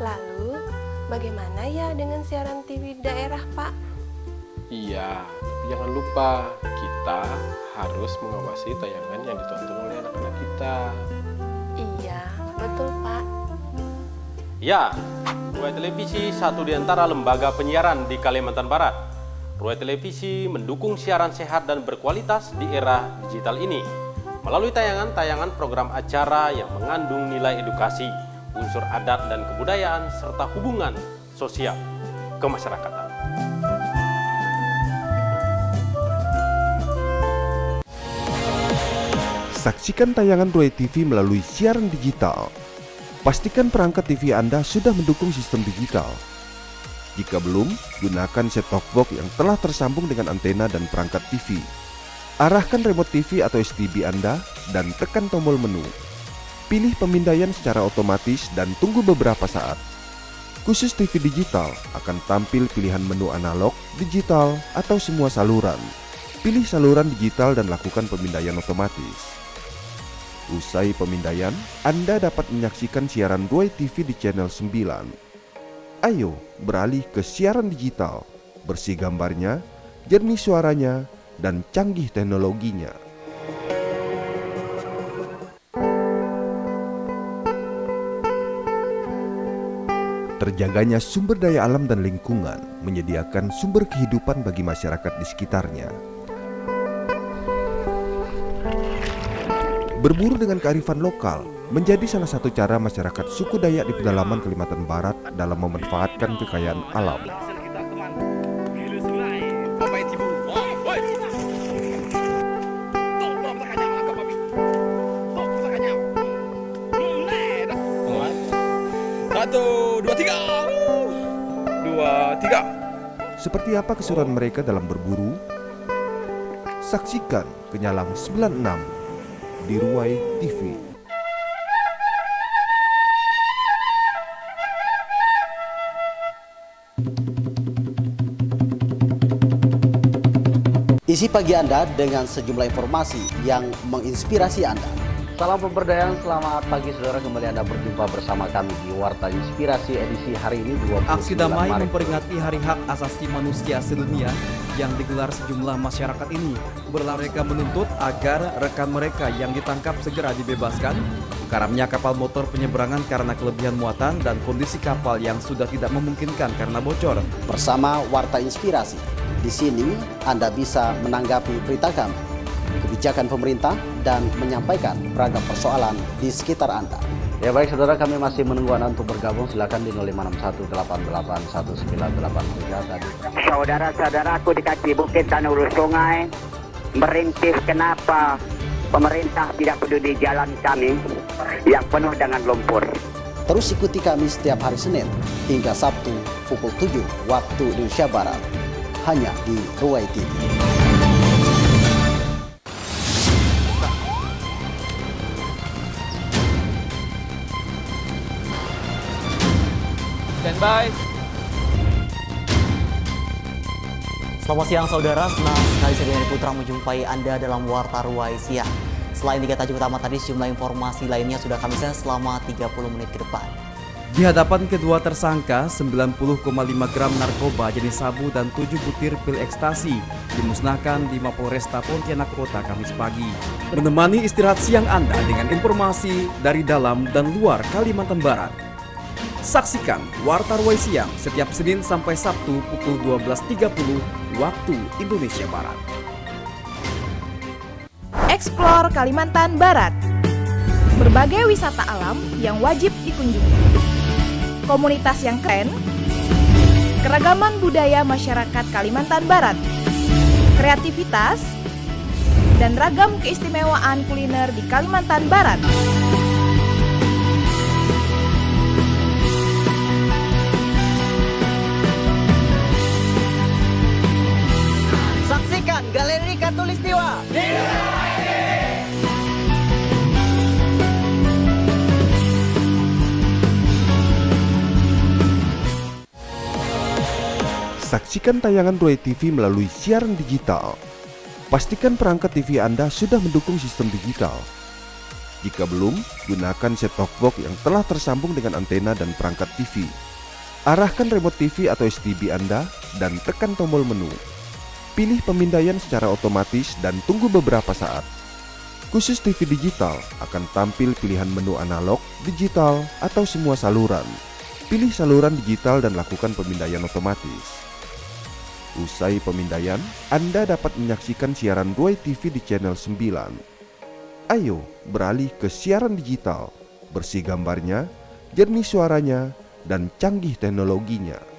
Lalu, bagaimana ya dengan siaran TV daerah, Pak? Iya, tapi jangan lupa, kita harus mengawasi tayangan yang ditonton oleh anak-anak kita. Iya, betul, Pak. Ya, Ruai Televisi satu di antara lembaga penyiaran di Kalimantan Barat. Ruai Televisi mendukung siaran sehat dan berkualitas di era digital ini melalui tayangan-tayangan program acara yang mengandung nilai edukasi, unsur adat dan kebudayaan, serta hubungan sosial kemasyarakatan. Saksikan tayangan Ruai TV melalui siaran digital. Pastikan perangkat TV Anda sudah mendukung sistem digital. Jika belum, gunakan set-top box yang telah tersambung dengan antena dan perangkat TV. Arahkan remote TV atau STB Anda dan tekan tombol menu. Pilih pemindaian secara otomatis dan tunggu beberapa saat. Khusus TV digital akan tampil pilihan menu analog, digital, atau semua saluran. Pilih saluran digital dan lakukan pemindaian otomatis. Usai pemindaian, Anda dapat menyaksikan siaran Ruai TV di channel 9. Ayo beralih ke siaran digital, bersih gambarnya, jernih suaranya, dan canggih teknologinya. Terjaganya sumber daya alam dan lingkungan menyediakan sumber kehidupan bagi masyarakat di sekitarnya. Berburu dengan kearifan lokal menjadi salah satu cara masyarakat suku Dayak di pedalaman Kalimantan Barat dalam memanfaatkan kekayaan alam. Seperti apa keseruan mereka dalam berburu? Saksikan Kenyalang 96 di Ruai TV. Isi pagi Anda dengan sejumlah informasi yang menginspirasi Anda. Salam pemberdayaan, selamat pagi saudara. Kembali Anda berjumpa bersama kami di Warta Inspirasi edisi hari ini 29 Aksi damai Maret. memperingati Hari Hak Asasi Manusia Sedunia yang digelar sejumlah masyarakat ini. Mereka menuntut agar rekan mereka yang ditangkap segera dibebaskan. Karamnya kapal motor penyeberangan karena kelebihan muatan dan kondisi kapal yang sudah tidak memungkinkan karena bocor. Bersama Warta Inspirasi, di sini Anda bisa menanggapi berita kami, kebijakan pemerintah, dan menyampaikan beragam persoalan di sekitar Anda. Ya baik saudara, kami masih menunggu Anda untuk bergabung. Silakan di 0561881983 tadi. Saudara-saudaraku di kaki bukit dan hulu sungai merintis kenapa pemerintah tidak peduli jalan kami yang penuh dengan lumpur. Terus ikuti kami setiap hari Senin hingga Sabtu pukul 7 waktu Indonesia Barat, hanya di Ruai TV. Standby. Selamat siang saudara, senang sekali saya Denny Putra menjumpai Anda dalam Warta Ruai Siang. Selain 3 tajuk utama tadi, sejumlah informasi lainnya sudah kami share selama 30 menit ke depan. Di hadapan kedua tersangka, 90,5 gram narkoba jenis sabu dan 7 butir pil ekstasi dimusnahkan di Mapolresta Pontianak Kota Kamis pagi. Menemani istirahat siang Anda dengan informasi dari dalam dan luar Kalimantan Barat. Saksikan Warta Ruai Siang setiap Senin sampai Sabtu pukul 12.30 waktu Indonesia Barat. Explore Kalimantan Barat. Berbagai wisata alam yang wajib dikunjungi. Komunitas yang keren. Keragaman budaya masyarakat Kalimantan Barat. Kreativitas dan ragam keistimewaan kuliner di Kalimantan Barat. Saksikan Galeri Katulistiwa. Saksikan tayangan Ruai TV melalui siaran digital. Pastikan perangkat TV Anda sudah mendukung sistem digital. Jika belum, gunakan set-top box yang telah tersambung dengan antena dan perangkat TV. Arahkan remote TV atau STB Anda dan tekan tombol menu. Pilih pemindaian secara otomatis dan tunggu beberapa saat. Khusus TV digital akan tampil pilihan menu analog, digital, atau semua saluran. Pilih saluran digital dan lakukan pemindaian otomatis. Usai pemindaian, Anda dapat menyaksikan siaran Ruai TV di channel 9. Ayo beralih ke siaran digital, bersih gambarnya, jernih suaranya, dan canggih teknologinya.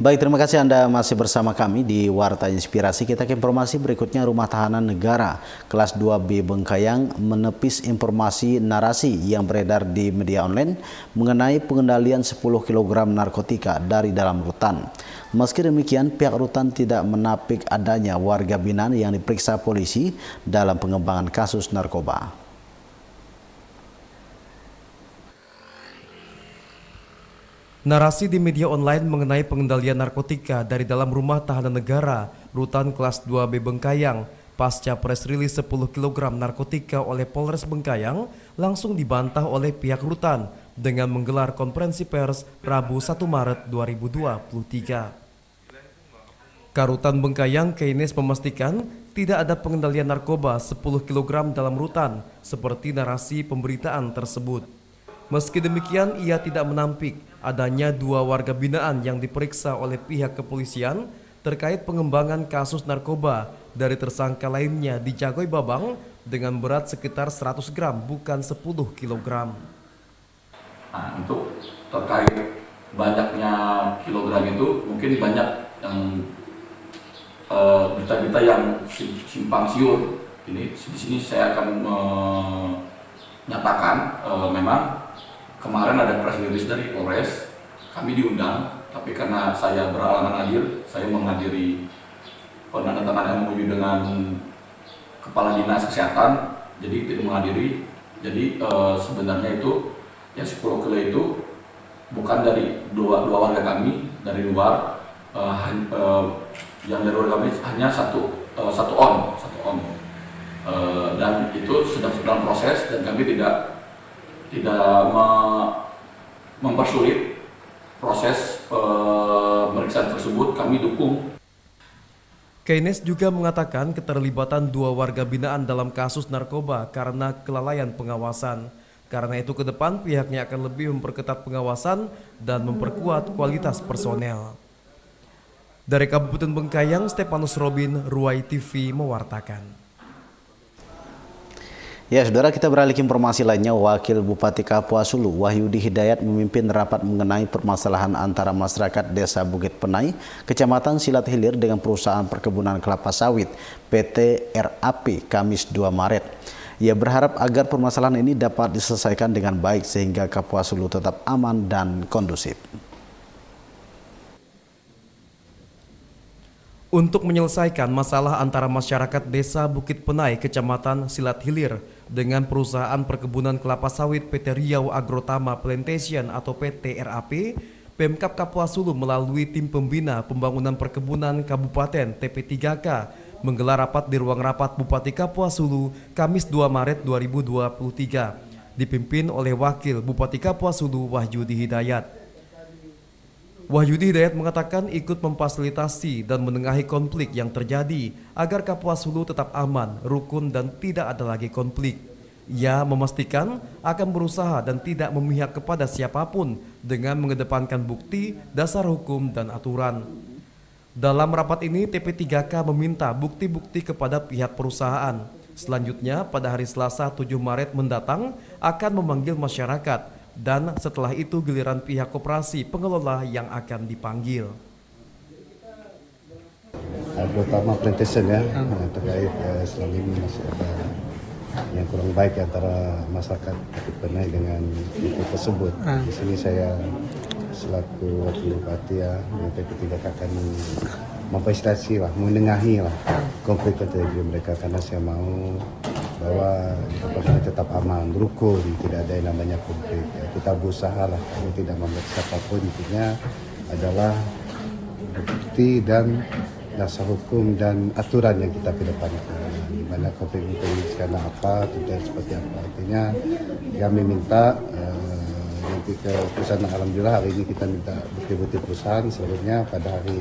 Baik, terima kasih Anda masih bersama kami di Warta Inspirasi. Kita ke informasi berikutnya. Rumah Tahanan Negara kelas 2B Bengkayang menepis informasi narasi yang beredar di media online mengenai pengendalian 10 kg narkotika dari dalam rutan. Meski demikian, pihak rutan tidak menapik adanya warga binaan yang diperiksa polisi dalam pengembangan kasus narkoba. Narasi di media online mengenai pengendalian narkotika dari dalam Rumah Tahanan Negara Rutan Kelas 2B Bengkayang pasca press release 10 kg narkotika oleh Polres Bengkayang langsung dibantah oleh pihak rutan dengan menggelar konferensi pers Rabu 1 Maret 2023. Karutan Bengkayang Keynes memastikan tidak ada pengendalian narkoba 10 kg dalam rutan seperti narasi pemberitaan tersebut. Meski demikian, ia tidak menampik adanya 2 warga binaan yang diperiksa oleh pihak kepolisian terkait pengembangan kasus narkoba dari tersangka lainnya di Jagoy Babang dengan berat sekitar 100 gram bukan 10 kg. Nah, untuk terkait banyaknya kilogram itu mungkin banyak yang berita-berita yang simpang siur. Ini di sini saya akan menyatakan memang kemarin ada press release dari Polres, kami diundang, tapi karena saya berhalangan hadir, saya menghadiri penandatanganan MOU dengan Kepala Dinas Kesehatan, jadi tidak menghadiri. Jadi sebenarnya itu yang 10 kilo itu bukan dari dua warga kami dari luar, yang dari luar kami hanya satu on, dan itu sedang proses dan kami tidak mempersulit proses pemeriksaan tersebut, kami dukung. Keynes juga mengatakan keterlibatan 2 warga binaan dalam kasus narkoba karena kelalaian pengawasan. Karena itu ke depan pihaknya akan lebih memperketat pengawasan dan memperkuat kualitas personel. Dari Kabupaten Bengkayang, Stepanus Robin, Ruai TV mewartakan. Ya, saudara, kita beralih ke informasi lainnya. Wakil Bupati Kapuas Hulu, Wahyudi Hidayat, memimpin rapat mengenai permasalahan antara masyarakat Desa Bukit Penai, Kecamatan Silat Hilir dengan perusahaan perkebunan kelapa sawit PT RAP Kamis 2 Maret. Ia berharap agar permasalahan ini dapat diselesaikan dengan baik sehingga Kapuas Hulu tetap aman dan kondusif. Untuk menyelesaikan masalah antara masyarakat Desa Bukit Penai, Kecamatan Silat Hilir dengan perusahaan perkebunan kelapa sawit PT Riau Agrotama Plantation atau PT RAP, Pemkab Kapuas Hulu melalui tim pembina pembangunan perkebunan Kabupaten TP3K menggelar rapat di ruang rapat Bupati Kapuas Hulu Kamis 2 Maret 2023, dipimpin oleh Wakil Bupati Kapuas Hulu Wahyudi Hidayat. Wahyudi Hidayat mengatakan ikut memfasilitasi dan menengahi konflik yang terjadi agar Kapuas Hulu tetap aman, rukun dan tidak ada lagi konflik. Ia memastikan akan berusaha dan tidak memihak kepada siapapun dengan mengedepankan bukti, dasar hukum dan aturan. Dalam rapat ini TP3K meminta bukti-bukti kepada pihak perusahaan. Selanjutnya pada hari Selasa 7 Maret mendatang akan memanggil masyarakat. Dan setelah itu giliran pihak koperasi pengelola yang akan dipanggil. Terutama plantation ya, terkait selama ini masih ada yang kurang baik antara masyarakat Bukit Penai dengan PT tersebut. Di sini saya selaku wakil bupati ya, PT3 akan memfasilitasi lah, menengahi lah konflik terjadi mereka karena saya mau bahwa kita tetap aman, rukun, tidak ada yang namanya konflik. Ya, kita berusaha lah, tidak memaksa apapun, intinya adalah bukti dan dasar hukum dan aturan yang kita kedepankan. Di mana konflik itu karena apa, tidak seperti apa. Artinya kami minta nanti ke perusahaan, alhamdulillah hari ini kita minta bukti-bukti perusahaan. Selanjutnya pada hari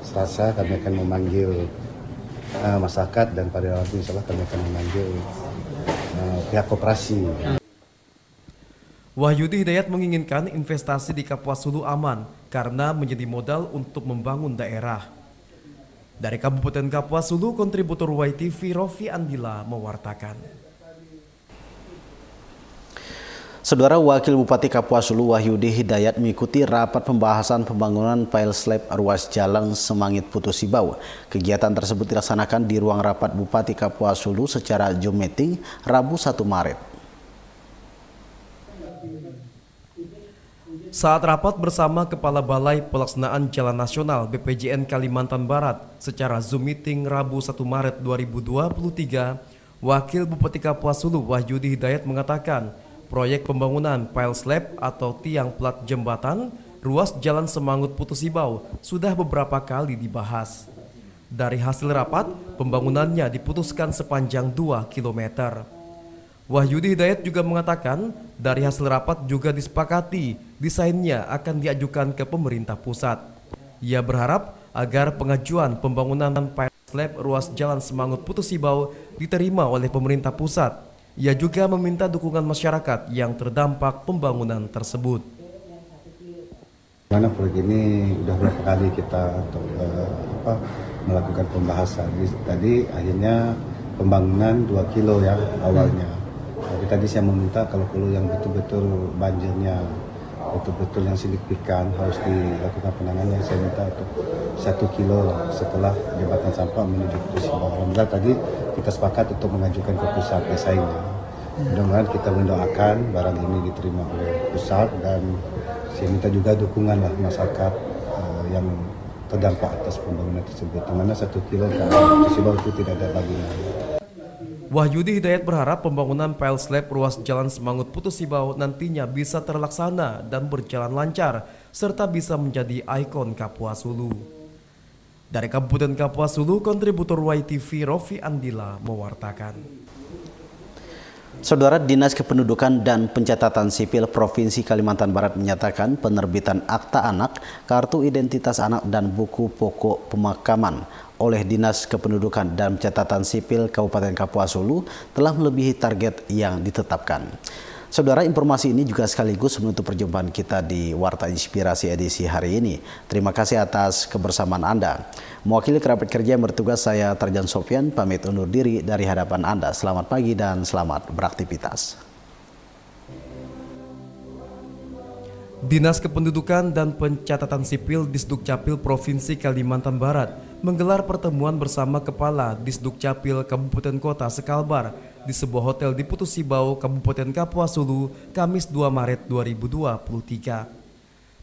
Selasa kami akan memanggil masyarakat dan pada waktu insya Allah kami akan memanggil pihak koperasi. Wahyudi Hidayat menginginkan investasi di Kapuas Hulu aman karena menjadi modal untuk membangun daerah. Dari Kabupaten Kapuas Hulu, kontributor YTV Rofi Andila mewartakan. Saudara Wakil Bupati Kapuas Hulu Wahyudi Hidayat mengikuti rapat pembahasan pembangunan pile slab ruas jalan Semangit Putu Sibau. Kegiatan tersebut dilaksanakan di ruang rapat Bupati Kapuas Hulu secara Zoom meeting Rabu 1 Maret. Saat rapat bersama Kepala Balai Pelaksanaan Jalan Nasional BPJN Kalimantan Barat secara Zoom meeting Rabu 1 Maret 2023, Wakil Bupati Kapuas Hulu Wahyudi Hidayat mengatakan proyek pembangunan pile slab atau tiang plat jembatan ruas jalan Semangit Putu Sibau sudah beberapa kali dibahas. Dari hasil rapat, pembangunannya diputuskan sepanjang 2 km. Wahyudi Hidayat juga mengatakan dari hasil rapat juga disepakati desainnya akan diajukan ke pemerintah pusat. Ia berharap agar pengajuan pembangunan pile slab ruas jalan Semangit Putu Sibau diterima oleh pemerintah pusat. Ia juga meminta dukungan masyarakat yang terdampak pembangunan tersebut. Karena proyek ini sudah berapa kali kita melakukan pembahasan. Tadi akhirnya pembangunan 2 kilo ya awalnya. Tapi tadi saya meminta kalau perlu yang betul-betul banjirnya betul-betul yang signifikan harus dilakukan penanganan. Saya minta untuk 1 kilo setelah jembatan sampah menuju Putu Sibau. Alhamdulillah tadi kita sepakat untuk mengajukan ke pusat desainnya. Mudah-mudahan kita mendoakan barang ini diterima oleh pusat dan saya minta juga dukungan lah masyarakat yang terdampak atas pembangunan tersebut. Di mana 1 kilo ke Putu Sibau itu tidak ada bagian. Wahyudi Hidayat berharap pembangunan pile slab ruas jalan Semangit Putu Sibau nantinya bisa terlaksana dan berjalan lancar serta bisa menjadi ikon Kapuas Hulu. Dari Kabupaten Kapuas Hulu, kontributor YTV Rofi Andila mewartakan. Saudara, Dinas Kependudukan dan Pencatatan Sipil Provinsi Kalimantan Barat menyatakan penerbitan akta anak, kartu identitas anak dan buku pokok pemakaman oleh Dinas Kependudukan dan Pencatatan Sipil Kabupaten Kapuas Hulu telah melebihi target yang ditetapkan. Saudara, informasi ini juga sekaligus menutup perjumpaan kita di Warta Inspirasi edisi hari ini. Terima kasih atas kebersamaan Anda. Mewakili kerabat kerja yang bertugas, saya Tarjan Sofyan pamit undur diri dari hadapan Anda. Selamat pagi dan selamat beraktivitas. Dinas Kependudukan dan Pencatatan Sipil Disdukcapil Provinsi Kalimantan Barat menggelar pertemuan bersama Kepala Disdukcapil Kabupaten Kota Sekalbar di sebuah hotel di Putu Sibau, Kabupaten Kapuas Hulu, Kamis 2 Maret 2023.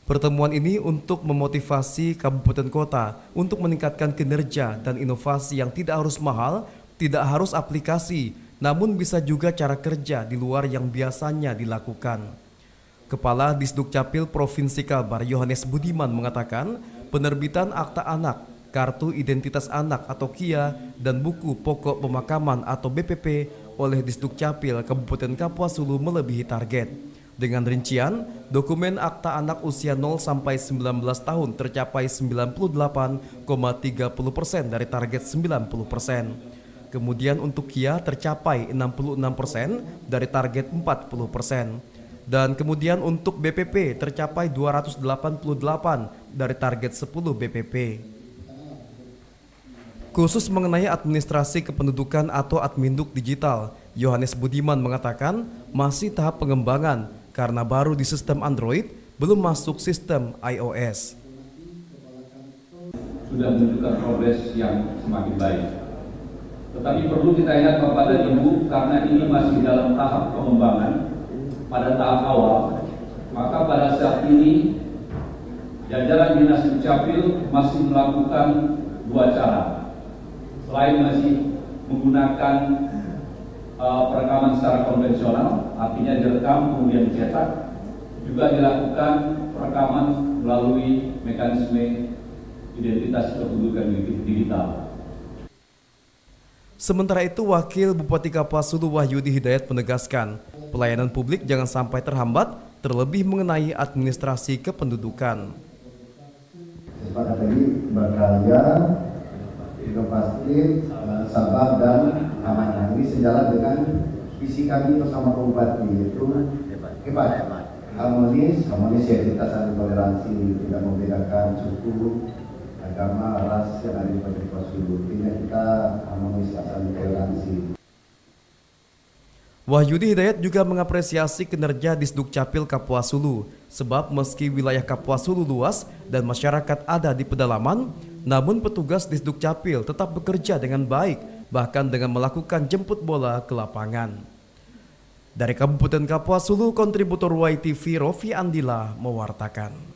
Pertemuan ini untuk memotivasi Kabupaten Kota untuk meningkatkan kinerja dan inovasi yang tidak harus mahal, tidak harus aplikasi, namun bisa juga cara kerja di luar yang biasanya dilakukan. Kepala Disdukcapil Provinsi Kalbar Yohanes Budiman mengatakan penerbitan akta anak, kartu identitas anak atau KIA, dan buku pokok pemakaman atau BPP oleh Disdukcapil Kabupaten Kapuas Hulu melebihi target. Dengan rincian, dokumen akta anak usia 0 sampai 19 tahun tercapai 98,30% dari target 90%. Kemudian untuk KIA tercapai 66% dari target 40%. Dan kemudian untuk BPP tercapai 288 dari target 10 BPP. Khusus mengenai administrasi kependudukan atau Adminduk Digital, Yohanes Budiman mengatakan masih tahap pengembangan karena baru di sistem Android, belum masuk sistem iOS. Sudah menunjukkan progres yang semakin baik. Tetapi perlu kita ingat kepada Ibu, karena ini masih dalam tahap pengembangan, pada tahap awal, maka pada saat ini jajaran Dinas Dukcapil masih melakukan 2 cara. Selain masih menggunakan perekaman secara konvensional, artinya direkam kemudian dicetak, juga dilakukan perekaman melalui mekanisme identitas kependudukan digital. Sementara itu, Wakil Bupati Kapuas Hulu Wahyudi Hidayat menegaskan, pelayanan publik jangan sampai terhambat, terlebih mengenai administrasi kependudukan. Sepakat tadi berkarya, inovatif, sabar dan amanah. Ini sejalan dengan visi kami bersama Pak Bupati, yaitu hebat, harmonis identitas dan toleransi, tidak membedakan suku, agama, ras yang ada di Kabupaten Hulu. Intinya kita harmonis asal toleransi. Wahyudi Hidayat juga mengapresiasi kinerja Disduk Capil Kapuas Hulu, sebab meski wilayah Kapuas Hulu luas dan masyarakat ada di pedalaman, namun petugas Disduk Capil tetap bekerja dengan baik, bahkan dengan melakukan jemput bola ke lapangan. Dari Kabupaten Kapuas Hulu, kontributor YTV Rofi Andila mewartakan.